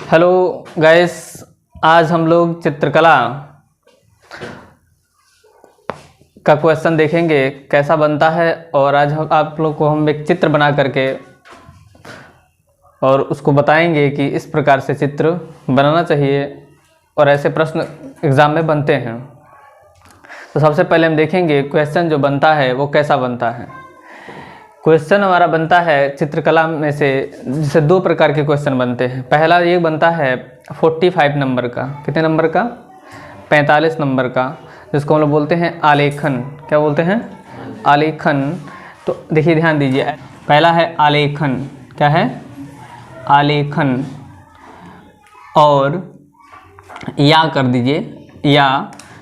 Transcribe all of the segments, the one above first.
Hello guys, आज हम लोग चित्रकला का क्वेश्चन देखेंगे कैसा बनता है। और आज आप लोग को हम एक चित्र बना करके और उसको बताएंगे कि इस प्रकार से चित्र बनाना चाहिए और ऐसे प्रश्न एग्ज़ाम में बनते हैं। तो सबसे पहले हम देखेंगे क्वेश्चन जो बनता है वो कैसा बनता है। क्वेश्चन हमारा बनता है चित्रकला में से, जिसे दो प्रकार के क्वेश्चन बनते हैं। पहला ये बनता है 45 नंबर का, कितने नंबर का, 45 नंबर का, जिसको हम लोग बोलते हैं आलेखन। क्या बोलते हैं? आलेखन। तो देखिए, ध्यान दीजिए, पहला है आलेखन। क्या है? आलेखन। और या कर दीजिए, या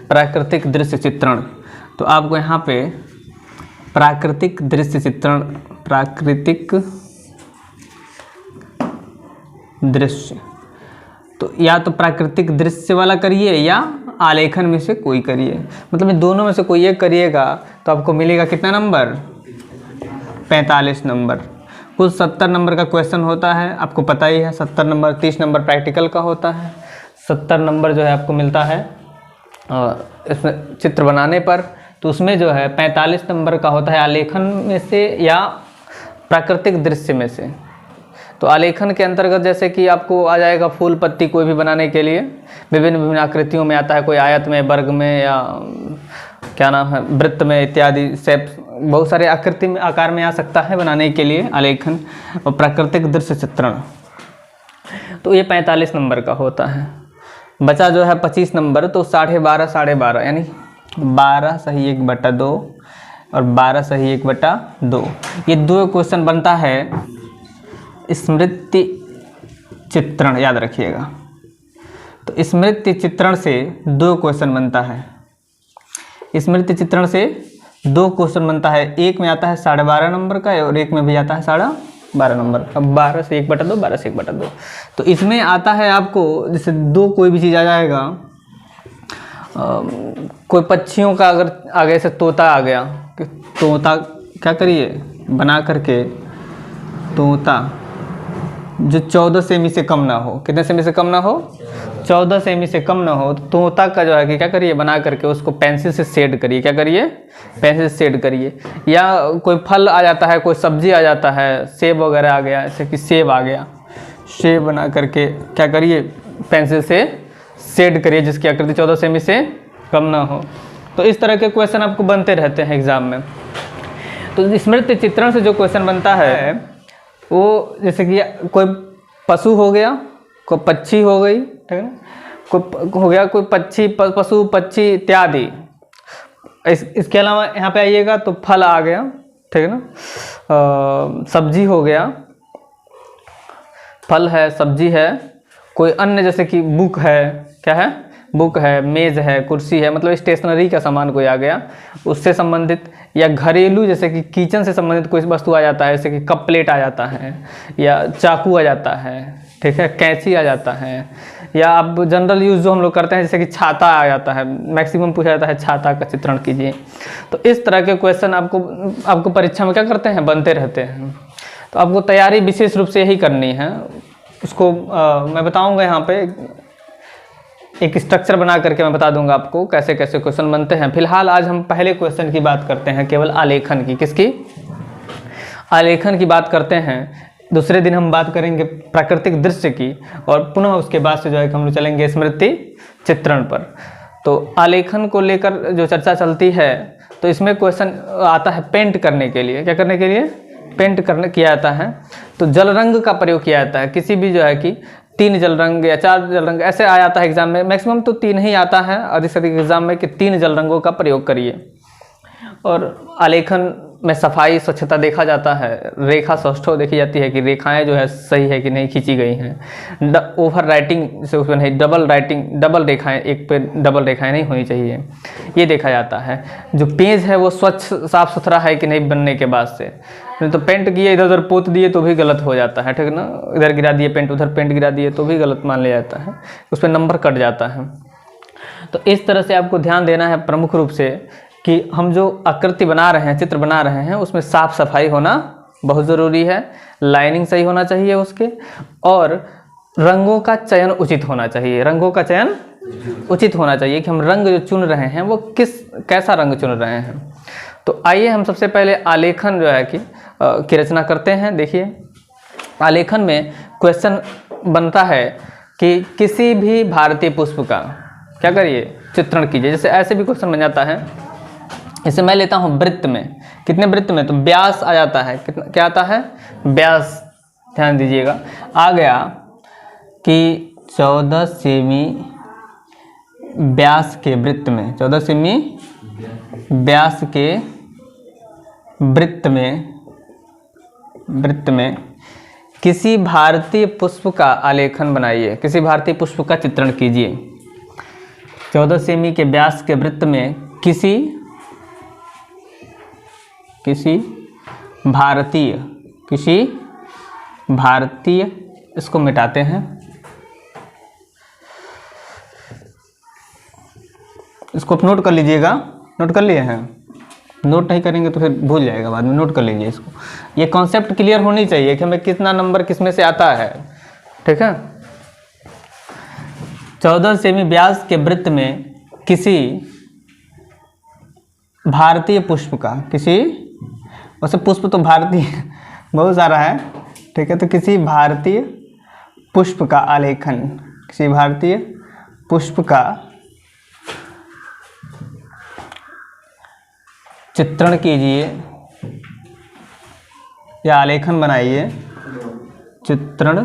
प्राकृतिक दृश्य चित्रण। तो आपको यहाँ पे प्राकृतिक दृश्य चित्रण, प्राकृतिक दृश्य, तो या तो प्राकृतिक दृश्य वाला करिए या आलेखन में से कोई करिए। मतलब इन दोनों में से कोई एक करिएगा तो आपको मिलेगा कितना नंबर? 45 नंबर। कुल 70 नंबर का क्वेश्चन होता है, आपको पता ही है। 70 नंबर, 30 नंबर प्रैक्टिकल का होता है। 70 नंबर जो है आपको मिलता है इसमें चित्र बनाने पर। तो उसमें जो है 45 नंबर का होता है आलेखन में से या प्राकृतिक दृश्य में से। तो आलेखन के अंतर्गत जैसे कि आपको आ जाएगा फूल पत्ती कोई भी बनाने के लिए विभिन्न विभिन्न आकृतियों में आता है, कोई आयत में, वर्ग में, या क्या नाम है, वृत्त में इत्यादि, शेप, बहुत सारे आकृति में, आकार में आ सकता है बनाने के लिए आलेखन। और प्राकृतिक दृश्य चित्रण, तो ये 45 नंबर का होता है। बचा जो है 25 नंबर, तो 12.5 यानी 12 सही 1/2 और 12 सही 1/2, ये दो क्वेश्चन बनता है स्मृति चित्रण, याद रखिएगा। तो स्मृति चित्रण से दो क्वेश्चन बनता है। स्मृति चित्रण से दो क्वेश्चन बनता है। एक में आता है 12.5 नंबर का और एक में भी आता है 12.5 नंबर का। 12 से 1/2, 12 से 1/2। तो इसमें आता है आपको जैसे दो कोई भी चीज़ आ जाएगा, कोई पक्षियों का अगर आगे से तोता आ गया, कि तोता क्या करिए बना करके, तोता जो 14 सेमी से कम ना हो। कितने सेमी से कम ना हो? 14 सेमी से कम ना हो। तो तोता का जो है कि क्या करिए, बना करके उसको पेंसिल से शेड करिए। क्या करिए? पेंसिल से शेड करिए। या कोई फल आ जाता है, कोई सब्जी आ जाता है, सेब वगैरह आ गया, जैसे कि सेब आ गया, सेब बना करके क्या करिए, पेंसिल से शेड करिए जिसकी आकृति 14 सेमी से कम ना हो। तो इस तरह के क्वेश्चन आपको बनते रहते हैं एग्जाम में। तो स्मृति चित्रण से जो क्वेश्चन बनता है वो जैसे कि कोई पशु हो गया, कोई पक्षी हो गई, ठीक है ना, कोई हो गया, कोई पक्षी, पशु पक्षी इत्यादि। इसके अलावा यहाँ पे आइएगा तो फल आ गया, ठीक है ना, सब्जी हो गया, फल है, सब्जी है, कोई अन्य जैसे कि बुक है, क्या है, बुक है, मेज़ है, कुर्सी है, मतलब स्टेशनरी का सामान कोई आ गया उससे संबंधित। या घरेलू जैसे कि किचन से संबंधित कोई वस्तु आ जाता है, जैसे कि कप प्लेट आ जाता है, या चाकू आ जाता है, ठीक है, कैंची आ जाता है। या आप जनरल यूज़ जो हम लोग करते हैं, जैसे कि छाता आ जाता है, मैक्सिमम पूछा जाता है छाता का चित्रण कीजिए। तो इस तरह के क्वेश्चन आपको परीक्षा में क्या करते हैं, बनते रहते हैं। तो आपको तैयारी विशेष रूप से यही करनी है। उसको मैं बताऊँगा यहाँ पे एक स्ट्रक्चर बना करके, मैं बता दूंगा आपको कैसे कैसे क्वेश्चन बनते हैं। फिलहाल आज हम पहले क्वेश्चन की बात करते हैं, केवल आलेखन की। किसकी? आलेखन की बात करते हैं। दूसरे दिन हम बात करेंगे प्राकृतिक दृश्य की, और पुनः उसके बाद से जो है हम लोग चलेंगे स्मृति चित्रण पर। तो आलेखन को लेकर जो चर्चा चलती है, तो इसमें क्वेश्चन आता है पेंट करने के लिए। क्या करने के लिए? पेंट करने किया जाता है। तो जल रंग का प्रयोग किया जाता है। किसी भी जो है कि 3 जल रंग या 4 जल रंग ऐसे आ जाता है एग्जाम में। मैक्सिमम तो 3 ही आता है अधिक से अधिक एग्जाम में, कि 3 जल रंगों का प्रयोग करिए। और आलेखन में सफाई, स्वच्छता देखा जाता है। रेखा सौष्ठव देखी जाती है कि रेखाएं जो है सही है कि नहीं खींची गई हैं। ओवर राइटिंग से उसमें नहीं, डबल राइटिंग, डबल रेखाएं, एक पे डबल रेखाएं नहीं होनी चाहिए, ये देखा जाता है। जो पेज है वो स्वच्छ साफ सुथरा है कि नहीं बनने के बाद से। नहीं तो पेंट किए इधर उधर पोत दिए तो भी गलत हो जाता है, ठीक है ना। इधर गिरा दिए पेंट, उधर पेंट गिरा दिए तो भी गलत मान लिया जाता है, उस पर नंबर कट जाता है। तो इस तरह से आपको ध्यान देना है प्रमुख रूप से कि हम जो आकृति बना रहे हैं, चित्र बना रहे हैं, उसमें साफ सफाई होना बहुत ज़रूरी है। लाइनिंग सही होना चाहिए उसके, और रंगों का चयन उचित होना चाहिए, रंगों का चयन उचित होना चाहिए कि हम रंग जो चुन रहे हैं वो कैसा रंग चुन रहे हैं। तो आइए हम सबसे पहले आलेखन जो है की रचना करते हैं। देखिए आलेखन में क्वेश्चन बनता है कि किसी भी भारतीय पुष्प का क्या करिए, चित्रण कीजिए। जैसे ऐसे भी क्वेश्चन बन जाता है, जैसे मैं लेता हूँ वृत्त में, कितने वृत्त में, तो व्यास आ जाता है, कितना क्या आता है, व्यास, ध्यान दीजिएगा। आ गया कि 14 सेमी व्यास के वृत्त में, 14 सेमी व्यास के वृत्त में किसी भारतीय पुष्प का आलेखन बनाइए, किसी भारतीय पुष्प का चित्रण कीजिए। 14 सेमी के व्यास के वृत्त में किसी भारतीय, इसको मिटाते हैं, इसको नोट कर लीजिएगा। नोट कर लिए हैं? नोट नहीं करेंगे तो फिर भूल जाएगा बाद में, नोट कर लीजिए इसको। ये कॉन्सेप्ट क्लियर होनी चाहिए कि हमें कितना नंबर किस में से आता है, ठीक है। 14 सेमी व्यास के वृत्त में किसी भारतीय पुष्प का, किसी, वैसे पुष्प तो भारतीय बहुत सारा है, ठीक है, तो किसी भारतीय पुष्प का आलेखन, किसी भारतीय पुष्प का चित्रण कीजिए या आलेखन बनाइए, चित्रण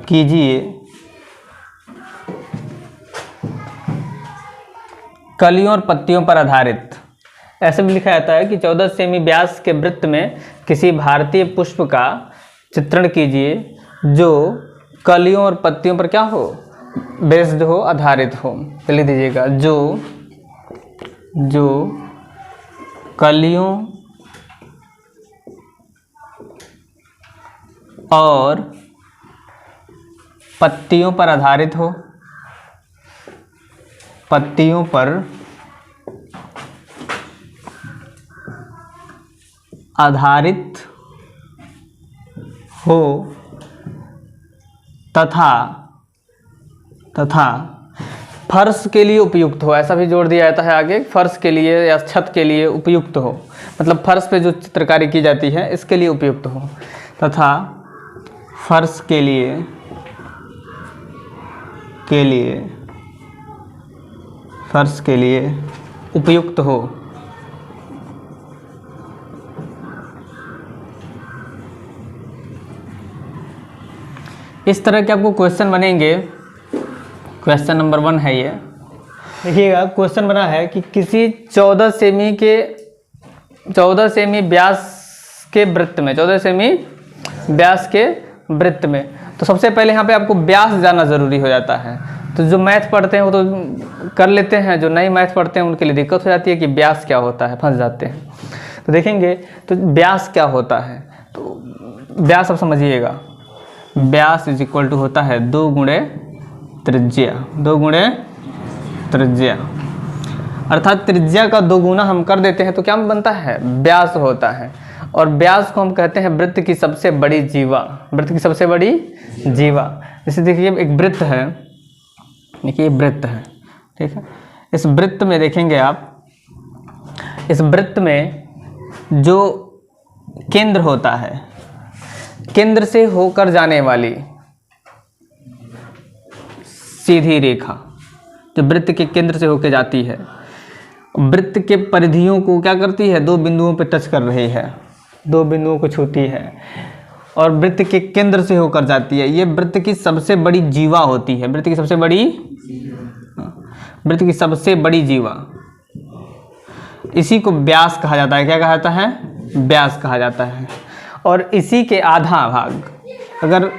कीजिए कलियों और पत्तियों पर आधारित। ऐसे भी लिखा जाता है कि 14 सेमी व्यास के वृत्त में किसी भारतीय पुष्प का चित्रण कीजिए जो कलियों और पत्तियों पर क्या हो, बेस्ड हो, आधारित हो। तो लिख दीजिएगा जो कलियों और पत्तियों पर आधारित हो, पत्तियों पर आधारित हो तथा फर्श के लिए उपयुक्त हो। ऐसा भी जोड़ दिया जाता है आगे, फर्श के लिए या छत के लिए उपयुक्त हो, मतलब फर्श पे जो चित्रकारी की जाती है इसके लिए उपयुक्त हो, तथा फर्श के लिए उपयुक्त हो। इस तरह के आपको क्वेश्चन बनेंगे। क्वेश्चन नंबर 1 है ये, देखिएगा क्वेश्चन बना है कि किसी 14 सेमी व्यास के वृत्त में, 14 सेमी व्यास के वृत्त में, तो सबसे पहले यहाँ पे आपको व्यास जानना ज़रूरी हो जाता है। तो जो मैथ पढ़ते हैं वो तो कर लेते हैं, जो नहीं मैथ पढ़ते हैं उनके लिए दिक्कत हो जाती है कि व्यास क्या होता है, फंस जाते हैं। तो देखेंगे तो व्यास क्या होता है, तो व्यास आप समझिएगा, व्यास इज इक्वल टू होता है 2 गुणे त्रिज्या, 2 गुणे त्रिज्या, अर्थात त्रिज्या का 2 गुना हम कर देते हैं तो क्या बनता है, व्यास होता है। और व्यास को हम कहते हैं वृत्त की सबसे बड़ी जीवा, वृत्त की सबसे बड़ी जीवा। जैसे देखिए एक वृत्त है, देखिए वृत्त है, ठीक है। इस वृत्त में देखेंगे आप, इस वृत्त में जो केंद्र होता है, केंद्र से होकर जाने वाली सीधी रेखा जो वृत्त के केंद्र से होकर जाती है, वृत्त के परिधियों को क्या करती है, 2 बिंदुओं पर टच कर रही है, 2 बिंदुओं को छूती है और वृत्त के केंद्र से होकर जाती है। ये वृत्त की सबसे बड़ी जीवा होती है, वृत्त की सबसे बड़ी जीवा, इसी को व्यास कहा जाता है। क्या कहा जाता है, व्यास कहा जाता है। और इसी के आधा भाग, अगर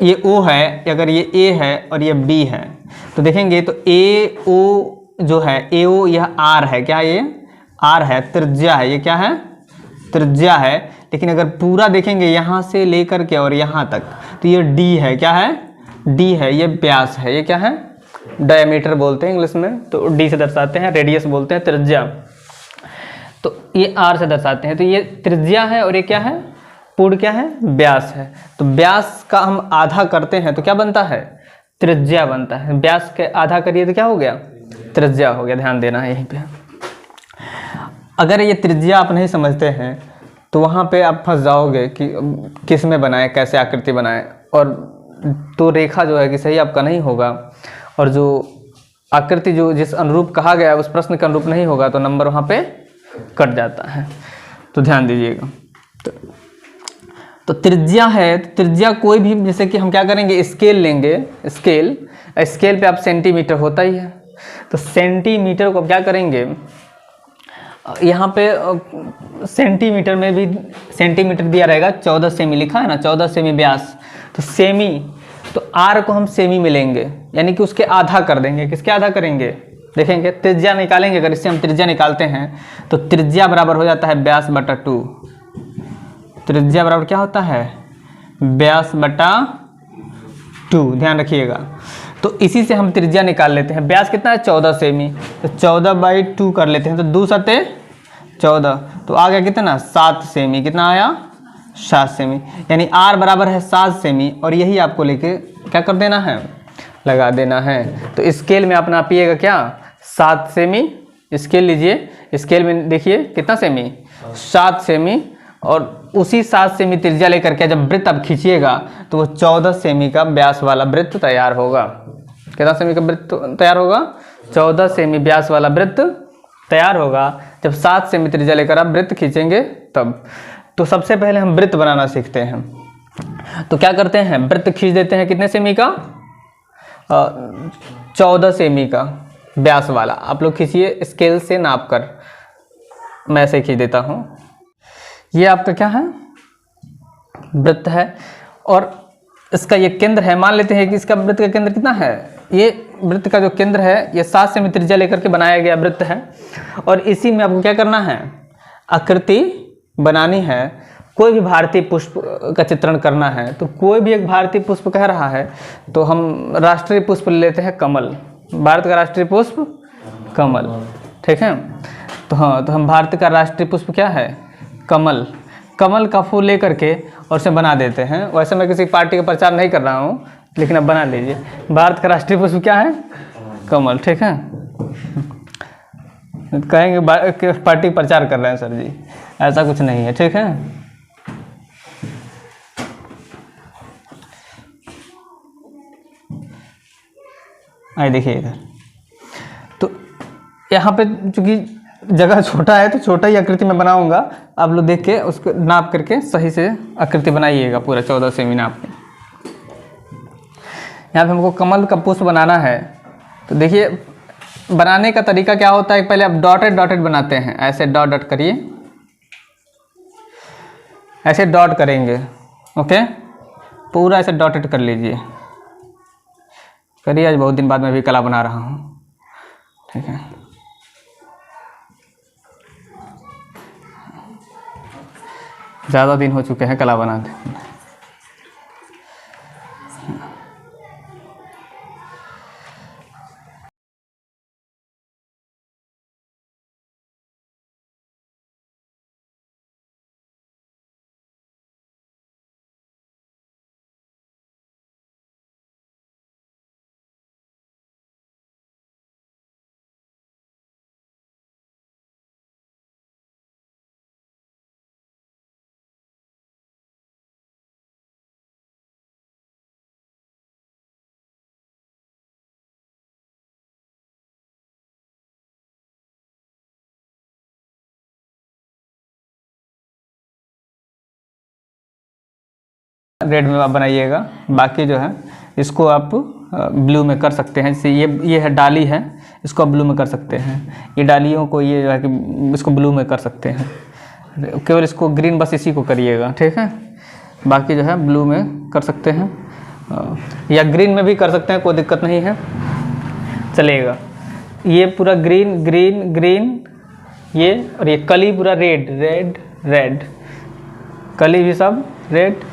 ये O है, अगर ये A है और ये B है, तो देखेंगे तो AO जो है, AO यह R है, क्या ये R है, त्रिज्या है, ये क्या है, त्रिज्या है। लेकिन अगर पूरा देखेंगे यहाँ से लेकर के और यहाँ तक, तो ये D है, क्या है, D है, ये व्यास है, ये क्या है, डायमीटर बोलते हैं इंग्लिश में, तो D से दर्शाते हैं, रेडियस बोलते हैं, त्रिज्या, तो ये R से दर्शाते हैं। तो ये त्रिज्या है और ये क्या है, पूर्ण क्या है, व्यास है। तो व्यास का हम आधा करते हैं तो क्या बनता है, त्रिज्या बनता है। व्यास के आधा करिए तो क्या हो गया, त्रिज्या हो गया। ध्यान देना है यहीं पे। अगर ये त्रिज्या आप नहीं समझते हैं तो वहाँ पे आप फंस जाओगे कि किस में बनाए, कैसे आकृति बनाए, और तो रेखा जो है कि सही आपका नहीं होगा, और जो आकृति जो जिस अनुरूप कहा गया उस प्रश्न के अनुरूप नहीं होगा तो नंबर वहाँ पे कट जाता है। तो ध्यान दीजिएगा। तो त्रिज्या है, तो त्रिज्या कोई भी, जैसे कि हम क्या करेंगे, स्केल लेंगे। स्केल पे आप सेंटीमीटर होता ही है, तो सेंटीमीटर को क्या करेंगे, यहाँ पे सेंटीमीटर में भी सेंटीमीटर दिया रहेगा, 14 सेमी लिखा है ना, 14 सेमी व्यास। तो सेमी, तो आर को हम सेमी में लेंगे, यानी कि उसके आधा कर देंगे। किसके आधा करेंगे, देखेंगे त्रिज्या निकालेंगे। अगर इससे हम त्रिज्या निकालते हैं तो त्रिज्या बराबर हो जाता है व्यास बटा 2। त्रिज्या बराबर क्या होता है, व्यास बटा 2। ध्यान रखिएगा। तो इसी से हम त्रिज्या निकाल लेते हैं। व्यास कितना है, 14 सेमी, तो 14/2 कर लेते हैं, तो 2 सते 14, तो आ गया कितना, 7 सेमी। कितना आया, 7 सेमी, यानी आर बराबर है 7 सेमी, और यही आपको लेके क्या कर देना है, लगा देना है। तो स्केल में आप नापिएगा क्या, 7 सेमी। स्केल लीजिए, स्केल में देखिए कितना सेमी, 7 सेमी, और उसी 7 सेमी त्रिज्या लेकर के जब वृत्त आप खींचिएगा तो वो 14 सेमी का व्यास वाला वृत्त तैयार होगा। कितना सेमी का वृत्त तैयार होगा, 14 सेमी व्यास वाला वृत्त तैयार होगा जब 7 सेमी त्रिज्या लेकर आप वृत्त खींचेंगे तब। तो सबसे पहले हम वृत्त बनाना सीखते हैं। तो क्या करते हैं, वृत्त खींच देते हैं कितने सेमी का, 14 सेमी का व्यास वाला। आप लोग खींचिए स्केल से नाप कर, मैं ऐसे खींच देता हूँ। ये आपका क्या है, वृत्त है, और इसका ये केंद्र है। मान लेते हैं कि इसका वृत्त का केंद्र कितना है, ये वृत्त का जो केंद्र है ये 7 सेमी त्रिज्या लेकर के बनाया गया वृत्त है, और इसी में आपको क्या करना है, आकृति बनानी है। कोई भी भारतीय पुष्प का चित्रण करना है, तो कोई भी एक भारतीय पुष्प कह रहा है तो हम राष्ट्रीय पुष्प ले लेते हैं कमल। भारत का राष्ट्रीय पुष्प कमल, ठीक है। तो हाँ, तो हम भारत का राष्ट्रीय पुष्प क्या है, कमल। कमल का फूल लेकर के और उसे बना देते हैं। वैसे मैं किसी पार्टी का प्रचार नहीं कर रहा हूँ, लेकिन अब बना लीजिए। भारत का राष्ट्रीय पुष्प क्या है, कमल, ठीक है। कहेंगे पार्टी प्रचार कर रहे हैं सर जी, ऐसा कुछ नहीं है, ठीक है। आइए देखिए इधर, तो यहाँ पे चूंकि जगह छोटा है तो छोटा ही आकृति में बनाऊंगा। आप लोग देख के उसको नाप करके सही से आकृति बनाइएगा, पूरा 14 सेमी नाप के। यहाँ पे हमको कमल का पुष्प बनाना है। तो देखिए बनाने का तरीका क्या होता है, पहले आप डॉटेड डॉटेड बनाते हैं, ऐसे डॉट डॉट करिए, ऐसे डॉट करेंगे, ओके, पूरा ऐसे डॉटेड कर लीजिए, करिए। आज बहुत दिन बाद मैं भी कला बना रहा हूँ, ठीक है। ज़्यादा दिन हो चुके हैं कला बनाते। रेड में आप बनाइएगा, बाकी जो है इसको आप ब्लू में कर सकते हैं। जैसे ये है डाली है, इसको आप ब्लू में कर सकते हैं। ये डालियों को ये जो है कि इसको ब्लू में कर सकते हैं, केवल इसको ग्रीन बस इसी को करिएगा, ठीक है। बाकी जो है ब्लू में कर सकते हैं, या ग्रीन में भी कर सकते हैं, कोई दिक्कत नहीं है, चलेगा। ये पूरा ग्रीन ग्रीन ग्रीन, ये और ये कली पूरा रेड रेड रेड, कली भी सब रेड,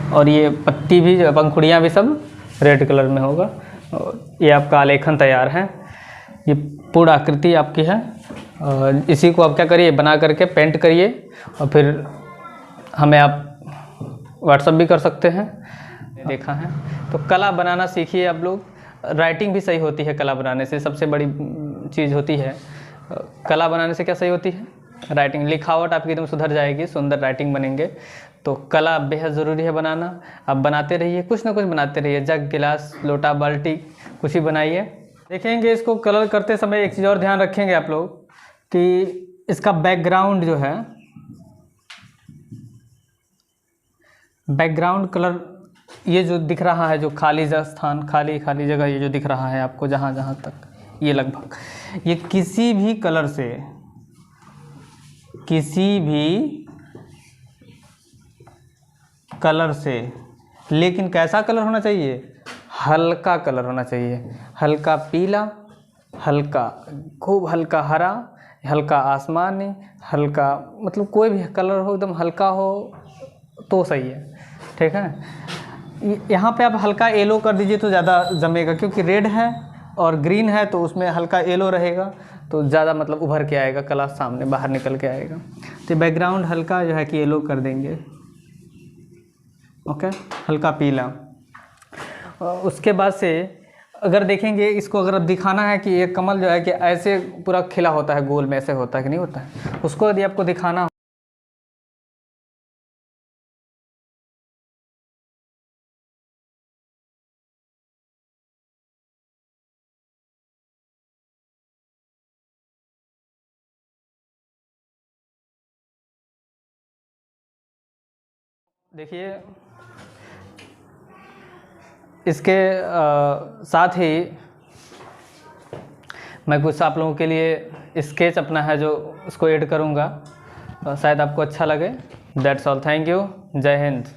और ये पत्ती भी, पंखुड़ियाँ भी सब रेड कलर में होगा। और ये आपका आलेखन तैयार है, ये पूर्ण आकृति आपकी है। और इसी को आप क्या करिए, बना करके पेंट करिए, और फिर हमें आप व्हाट्सअप भी कर सकते हैं, देखा है। तो कला बनाना सीखिए आप लोग। राइटिंग भी सही होती है कला बनाने से, सबसे बड़ी चीज़ होती है कला बनाने से। क्या सही होती है? राइटिंग। लिखावट आपकी एकदम सुधर जाएगी, सुंदर राइटिंग बनेंगे। तो कला बेहद ज़रूरी है बनाना। आप बनाते रहिए, कुछ ना कुछ बनाते रहिए, जग, गिलास, लोटा, बाल्टी, कुछ ही बनाइए। देखेंगे इसको कलर करते समय एक चीज़ और ध्यान रखेंगे आप लोग कि इसका बैकग्राउंड जो है, बैकग्राउंड कलर, ये जो दिख रहा है, जो खाली स्थान, खाली जगह, ये जो दिख रहा है आपको जहाँ तक, ये लगभग, ये किसी भी कलर से, किसी भी कलर से, लेकिन कैसा कलर होना चाहिए? हल्का कलर होना चाहिए। हल्का पीला, हल्का, खूब हल्का हरा, हल्का आसमानी, हल्का, मतलब कोई भी कलर हो, एकदम हल्का हो तो सही है, ठीक है। यहाँ पे आप हल्का येलो कर दीजिए तो ज़्यादा जमेगा, क्योंकि रेड है और ग्रीन है तो उसमें हल्का येलो रहेगा तो ज़्यादा मतलब उभर के आएगा, कला सामने बाहर निकल के आएगा। तो बैकग्राउंड हल्का जो है कि येलो कर देंगे, ओके, हल्का पीला। उसके बाद से अगर देखेंगे इसको, अगर अब दिखाना है कि ये कमल जो है कि ऐसे पूरा खिला होता है, गोल में ऐसे होता है कि नहीं होता है, उसको यदि आपको दिखाना हो, देखिए इसके साथ ही मैं कुछ आप लोगों के लिए स्केच अपना है जो उसको ऐड करूँगा, शायद आपको अच्छा लगे। दैट्स ऑल, थैंक यू, जय हिंद।